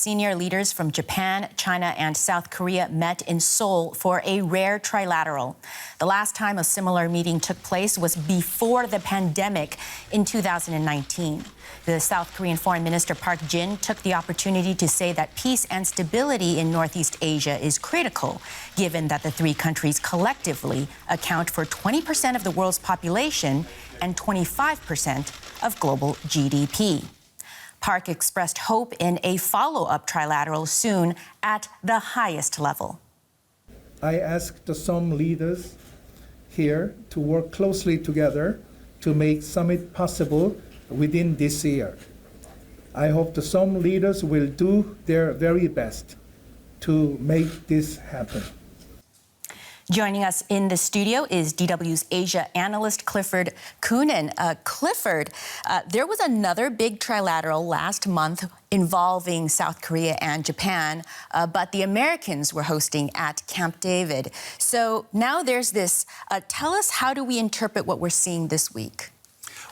senior leaders from Japan, China, and South Korea met in Seoul for a rare trilateral. The last time a similar meeting took place was before the pandemic in 2019. The South Korean Foreign Minister Park Jin took the opportunity to say that peace and stability in Northeast Asia is critical, given that the three countries collectively account for 20% of the world's population and 25% of global GDP. Park expressed hope in a follow-up trilateral soon at the highest level. I asked some leaders here to work closely together to make summit possible within this year. I hope that some leaders will do their very best to make this happen. Joining us in the studio is DW's Asia analyst Clifford Coonan. Clifford, there was another big trilateral last month involving South Korea and Japan, but the Americans were hosting at Camp David. So now there's this. Tell us, how do we interpret what we're seeing this week?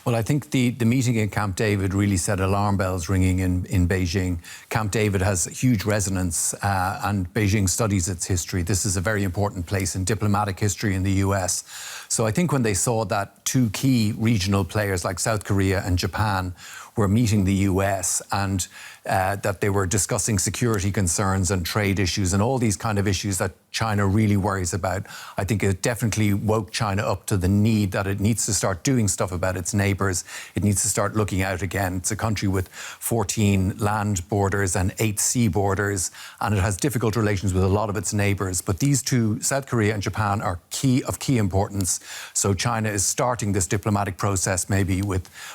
Well, I think the meeting in Camp David really set alarm bells ringing in Beijing. Camp David has huge resonance and Beijing studies its history. This is a very important place in diplomatic history in the US. So I think when they saw that two key regional players like South Korea and Japan were meeting the US and that they were discussing security concerns and trade issues and all these kind of issues that China really worries about, I think it definitely woke China up to the need that it needs to start doing stuff about its neighbours. It needs to start looking out again. It's a country with 14 land borders and 8 sea borders, and it has difficult relations with a lot of its neighbours. But these two, South Korea and Japan, are of key importance. So China is starting this diplomatic process maybe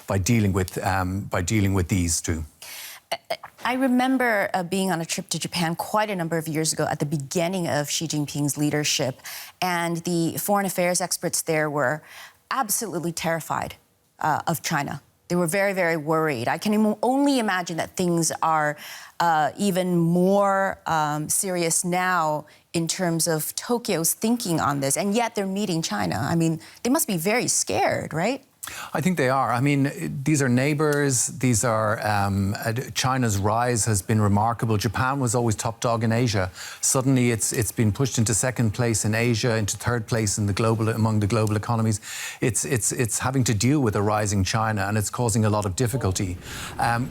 by dealing with these two. I remember being on a trip to Japan quite a number of years ago at the beginning of Xi Jinping's leadership, and the foreign affairs experts there were absolutely terrified of China. They were very, very worried. I can only imagine that things are even more serious now in terms of Tokyo's thinking on this, and yet they're meeting China. I mean, they must be very scared, right? I think they are. I mean, these are neighbours. These are China's rise has been remarkable. Japan was always top dog in Asia. Suddenly, it's been pushed into second place in Asia, into third place in among the global economies. It's having to deal with a rising China, and it's causing a lot of difficulty.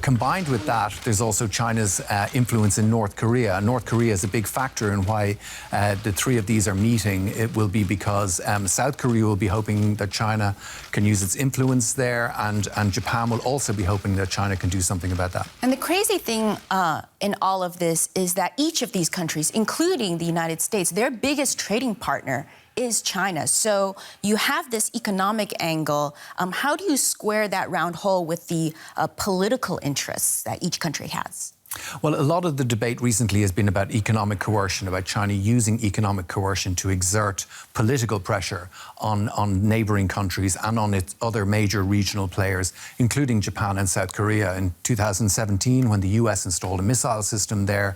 Combined with that, there's also China's influence in North Korea. North Korea is a big factor in why the three of these are meeting. It will be because South Korea will be hoping that China can use its influence there, and Japan will also be hoping that China can do something about that. And the crazy thing in all of this is that each of these countries, including the United States, their biggest trading partner is China. So you have this economic angle. How do you square that round hole with the political interests that each country has? Well, a lot of the debate recently has been about economic coercion, about China using economic coercion to exert political pressure on neighbouring countries and on its other major regional players, including Japan and South Korea. In 2017, when the US installed a missile system there,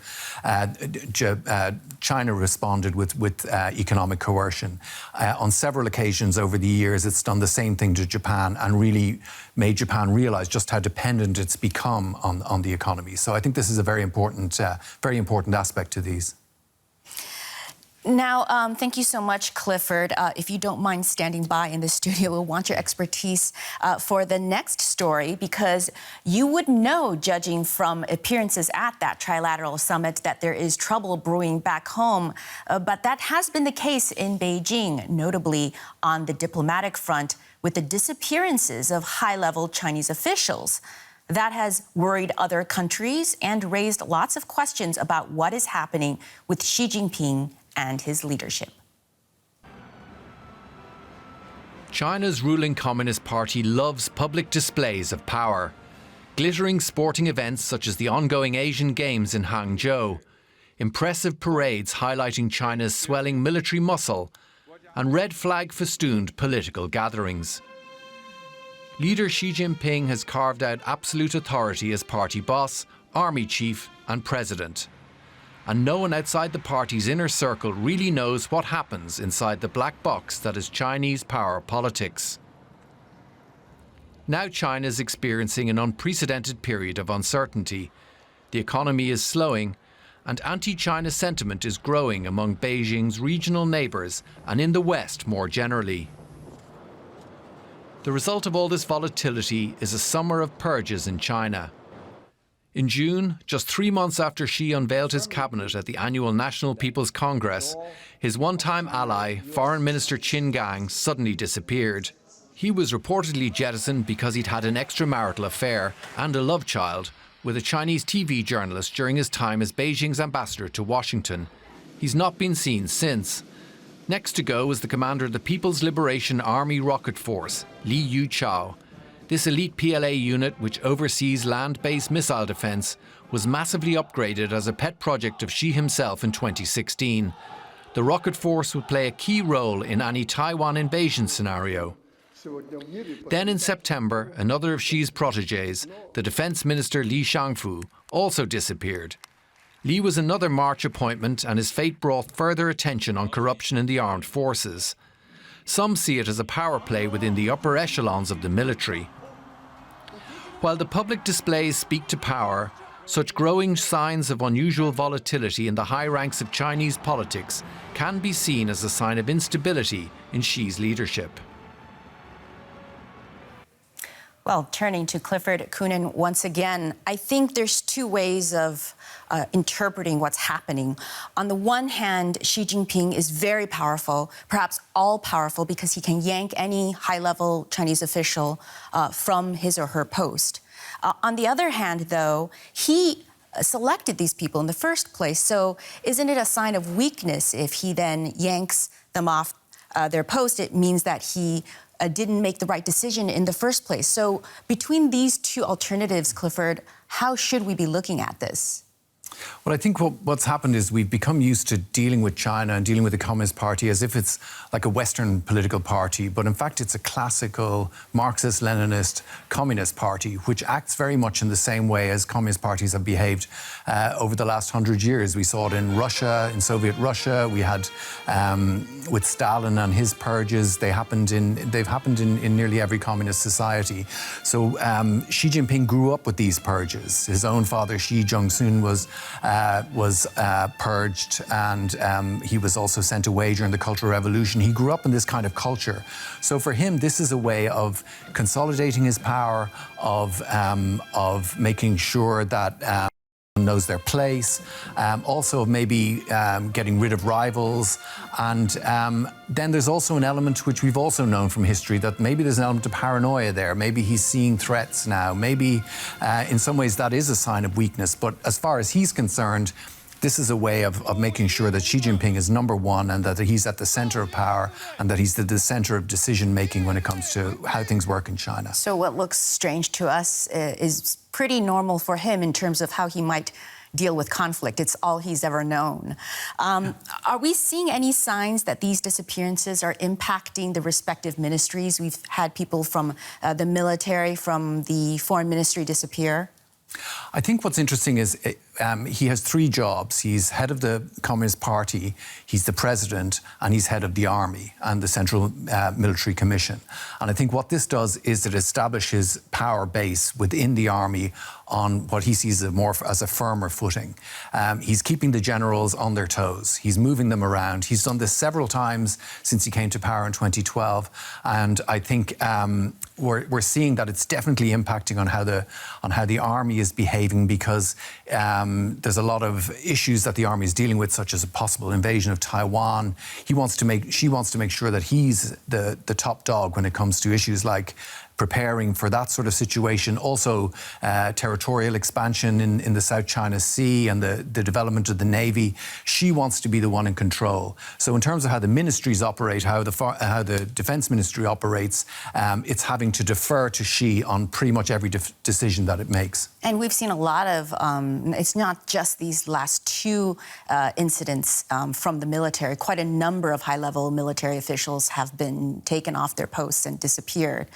China responded with economic coercion. On several occasions over the years, it's done the same thing to Japan and really made Japan realise just how dependent it's become on the economy. So I think this is a very important aspect to these. Now, thank you so much, Clifford. If you don't mind standing by in the studio, we'll want your expertise for the next story, because you would know, judging from appearances at that trilateral summit, that there is trouble brewing back home. But that has been the case in Beijing, notably on the diplomatic front, with the disappearances of high-level Chinese officials. That has worried other countries and raised lots of questions about what is happening with Xi Jinping and his leadership. China's ruling Communist Party loves public displays of power. Glittering sporting events such as the ongoing Asian Games in Hangzhou, impressive parades highlighting China's swelling military muscle, and red flag festooned political gatherings. Leader Xi Jinping has carved out absolute authority as party boss, army chief and president. And no one outside the party's inner circle really knows what happens inside the black box that is Chinese power politics. Now China is experiencing an unprecedented period of uncertainty. the economy is slowing, and anti-China sentiment is growing among Beijing's regional neighbours and in the West more generally. The result of all this volatility is a summer of purges in China. In June, just 3 months after Xi unveiled his cabinet at the annual National People's Congress, his one-time ally, Foreign Minister Qin Gang, suddenly disappeared. He was reportedly jettisoned because he'd had an extramarital affair and a love child with a Chinese TV journalist during his time as Beijing's ambassador to Washington. He's not been seen since. Next to go was the commander of the People's Liberation Army Rocket Force, Li Yuchao. This elite PLA unit, which oversees land-based missile defence, was massively upgraded as a pet project of Xi himself in 2016. The rocket force would play a key role in any Taiwan invasion scenario. Then in September, another of Xi's protégés, the Defence Minister Li Shangfu, also disappeared. Li was another March appointment, and his fate brought further attention on corruption in the armed forces. Some see it as a power play within the upper echelons of the military. While the public displays speak to power, such growing signs of unusual volatility in the high ranks of Chinese politics can be seen as a sign of instability in Xi's leadership. Well, turning to Clifford Coonan once again, I think there's two ways of interpreting what's happening. On the one hand, Xi Jinping is very powerful, perhaps all-powerful, because he can yank any high-level Chinese official from his or her post. On the other hand, though, he selected these people in the first place, so isn't it a sign of weakness if he then yanks them off their post? It means that he didn't make the right decision in the first place. So between these two alternatives, Clifford, how should we be looking at this? Well, I think what's happened is we've become used to dealing with China and dealing with the Communist Party as if it's like a Western political party, but in fact it's a classical Marxist-Leninist communist party, which acts very much in the same way as communist parties have behaved over the last 100 years. We saw it in Russia, in Soviet Russia. We had with Stalin and his purges. They've happened in nearly every communist society. So Xi Jinping grew up with these purges. His own father, Xi Jinping, was purged, and he was also sent away during the Cultural Revolution. He grew up in this kind of culture. So for him, this is a way of consolidating his power, of making sure that knows their place, also maybe getting rid of rivals. And then there's also an element which we've also known from history, that maybe there's an element of paranoia there. Maybe he's seeing threats now. Maybe in some ways that is a sign of weakness. But as far as he's concerned, this is a way of making sure that Xi Jinping is number one, and that he's at the center of power, and that he's the center of decision-making when it comes to how things work in China. So what looks strange to us is pretty normal for him in terms of how he might deal with conflict. It's all he's ever known. Are we seeing any signs that these disappearances are impacting the respective ministries? We've had people from the military, from the foreign ministry disappear. I think what's interesting is he has three jobs. He's head of the Communist Party, he's the president, and he's head of the army and the Central Military Commission. And I think what this does is it establishes power base within the army on what he sees as a firmer footing. He's keeping the generals on their toes. He's moving them around. He's done this several times since he came to power in 2012. And I think we're seeing that it's definitely impacting on how the army is behaving, because there's a lot of issues that the army is dealing with, such as a possible invasion of Taiwan. She wants to make sure that he's the top dog when it comes to issues like preparing for that sort of situation. Also, territorial expansion in the South China Sea and the development of the Navy. She wants to be the one in control. So in terms of how the ministries operate, how the Defence Ministry operates, it's having to defer to Xi on pretty much every decision that it makes. And we've seen a lot of, it's not just these last two incidents from the military. Quite a number of high-level military officials have been taken off their posts and disappeared.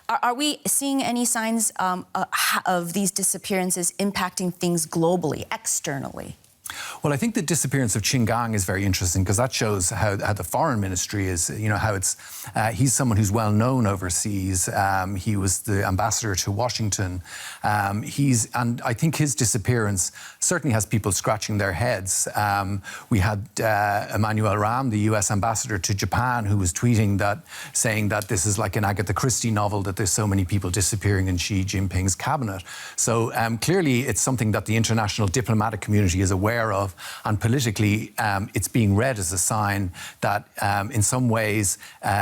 Are we seeing any signs of these disappearances impacting things globally, externally? Well, I think the disappearance of Qingang is very interesting because that shows how the foreign ministry is, how it's, he's someone who's well known overseas. He was the ambassador to Washington. And I think his disappearance certainly has people scratching their heads. We had Emmanuel Ram, the US ambassador to Japan, who was tweeting saying that this is like an Agatha Christie novel, that there's so many people disappearing in Xi Jinping's cabinet. So clearly it's something that the international diplomatic community is aware of, and politically it's being read as a sign that in some ways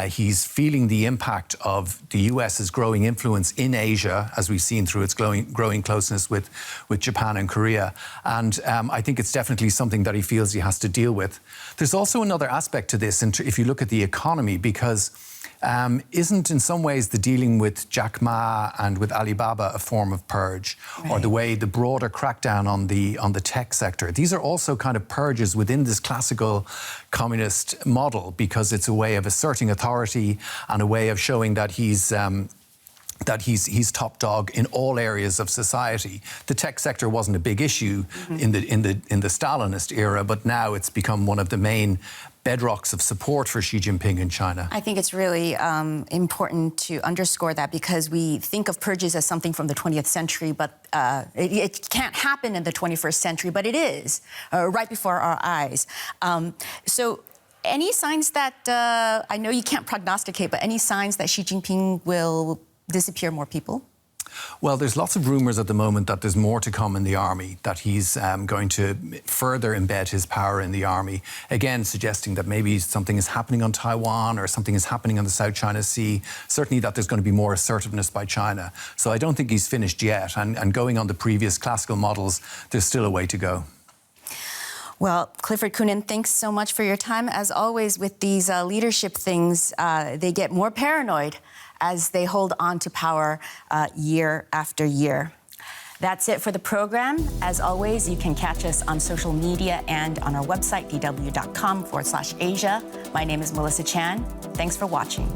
he's feeling the impact of the US's growing influence in Asia, as we've seen through its growing closeness with Japan and Korea. And I think it's definitely something that he feels he has to deal with. There's also another aspect to this, if you look at the economy, because isn't in some ways the dealing with Jack Ma and with Alibaba a form of purge? Right. Or the broader crackdown on the tech sector? These are also kind of purges within this classical communist model, because it's a way of asserting authority and a way of showing that he's top dog in all areas of society. The tech sector wasn't a big issue in the Stalinist era, but now it's become one of the main bedrocks of support for Xi Jinping in China. I think it's really important to underscore that, because we think of purges as something from the 20th century, but it can't happen in the 21st century, but it is right before our eyes. So any signs that, I know you can't prognosticate, but any signs that Xi Jinping will disappear more people? Well, there's lots of rumours at the moment that there's more to come in the army, that he's going to further embed his power in the army, again suggesting that maybe something is happening on Taiwan or something is happening on the South China Sea, certainly that there's going to be more assertiveness by China. So I don't think he's finished yet, and going on the previous classical models, there's still a way to go. Well, Clifford Coonan, thanks so much for your time. As always, with these leadership things, they get more paranoid as they hold on to power year after year. That's it for the program. As always, you can catch us on social media and on our website, dw.com/Asia. My name is Melissa Chan. Thanks for watching.